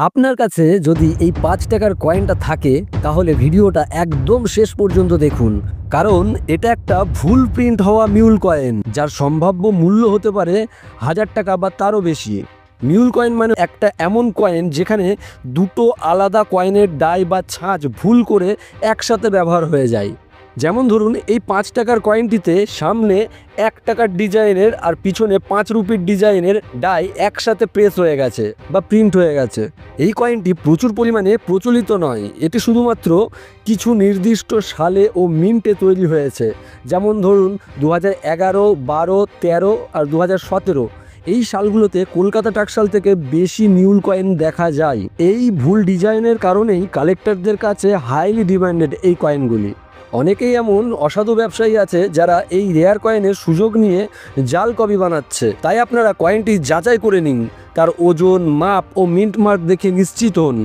আপনার কাছে যদি এই ৫ টাকার কয়েনটা থাকে তাহলে ভিডিওটা একদম শেষ পর্যন্ত দেখুন, কারণ এটা একটা ভুল প্রিন্ট হওয়া মিউল কয়েন যার সম্ভাব্য মূল্য হতে পারে ১০০০ টাকা বা তারও বেশি। মিউল কয়েন মানে একটা এমন কয়েন যেখানে দুটো আলাদা কয়েনের ডাই বা ছাঁচ ভুল করে একসাথে ব্যবহার হয়ে যায়। যেমন ধরুন, এই ৫ টাকার কয়েনটিতে সামনে ১ টাকার ডিজাইনের আর পিছনে ৫ রুপির ডিজাইনের ডাই একসাথে প্রেস হয়ে গেছে বা প্রিন্ট হয়ে গেছে। এই কয়েনটি প্রচুর পরিমাণে প্রচলিত নয়, এটি শুধুমাত্র কিছু নির্দিষ্ট সালে ও মিন্টে তৈরি হয়েছে। যেমন ধরুন ২০১১, ১২, ১৩ আর ২০১৭ এই সালগুলোতে কলকাতা টাকশাল থেকে বেশি মিউল কয়েন দেখা যায়। এই ভুল ডিজাইনের কারণেই কালেক্টরদের কাছে হাইলি ডিমান্ডেড এই কয়েনগুলি। অনেকেই এমন অসাধু ব্যবসায়ী আছে যারা এই রেয়ার কয়েনের সুযোগ নিয়ে জাল কপি বানাচ্ছে। তাই আপনারা কয়েনটি যাচাই করে নিন, তার ওজন, মাপ ও মিন্ট মার্ক দেখে নিশ্চিত হন।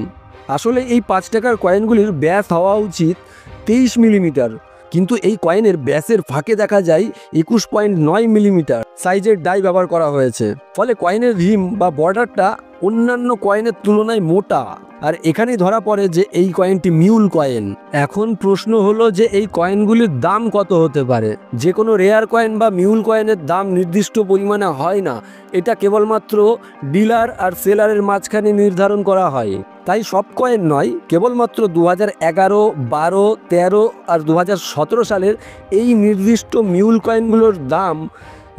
আসলে এই ৫ টাকার কয়েনগুলির ব্যাস হওয়া উচিত ২৩ মিলিমিটার, কিন্তু এই কয়েনের ব্যাসের ফাঁকে দেখা যায় ২১.৯ মিলিমিটার সাইজের ডাই ব্যবহার করা হয়েছে। ফলে কয়েনের রিম বা বর্ডারটা অন্যান্য কয়েনের তুলনায় মোটা, আর এখানেই ধরা পড়ে যে এই কয়েনটি মিউল কয়েন। এখন প্রশ্ন হলো যে এই কয়েনগুলির দাম কত হতে পারে। যে কোনো রেয়ার কয়েন বা মিউল কয়েনের দাম নির্দিষ্ট পরিমাণে হয় না, এটা কেবলমাত্র ডিলার আর সেলারের মাঝখানে নির্ধারণ করা হয়। তাই সব কয়েন নয়, কেবলমাত্র ২০১১, ১২, ১৩ আর ২০১৭ সালের এই নির্দিষ্ট মিউল কয়েনগুলোর দাম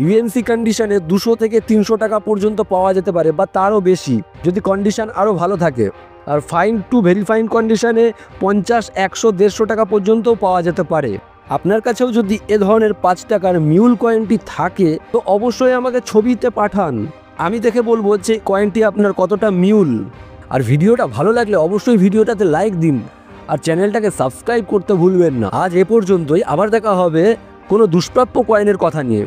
ইউএনসি কন্ডিশনে ২০০ থেকে ৩০০ টাকা পর্যন্ত পাওয়া যেতে পারে বা তারও বেশি যদি কন্ডিশন আরও ভালো থাকে। আর ফাইন টু ভেরিফাইন কন্ডিশনে ৫০, ১০০, ১৫০ টাকা পর্যন্তও পাওয়া যেতে পারে। আপনার কাছেও যদি এ ধরনের ৫ টাকার মিউল কয়েনটি থাকে তো অবশ্যই আমাকে ছবিতে পাঠান, আমি দেখে বলবো যে কয়েনটি আপনার কতটা মিউল। আর ভিডিওটা ভালো লাগলে অবশ্যই ভিডিওটাতে লাইক দিন আর চ্যানেলটাকে সাবস্ক্রাইব করতে ভুলবেন না। আজ এ পর্যন্তই, আবার দেখা হবে কোনো দুষ্প্রাপ্য কয়েনের কথা নিয়ে।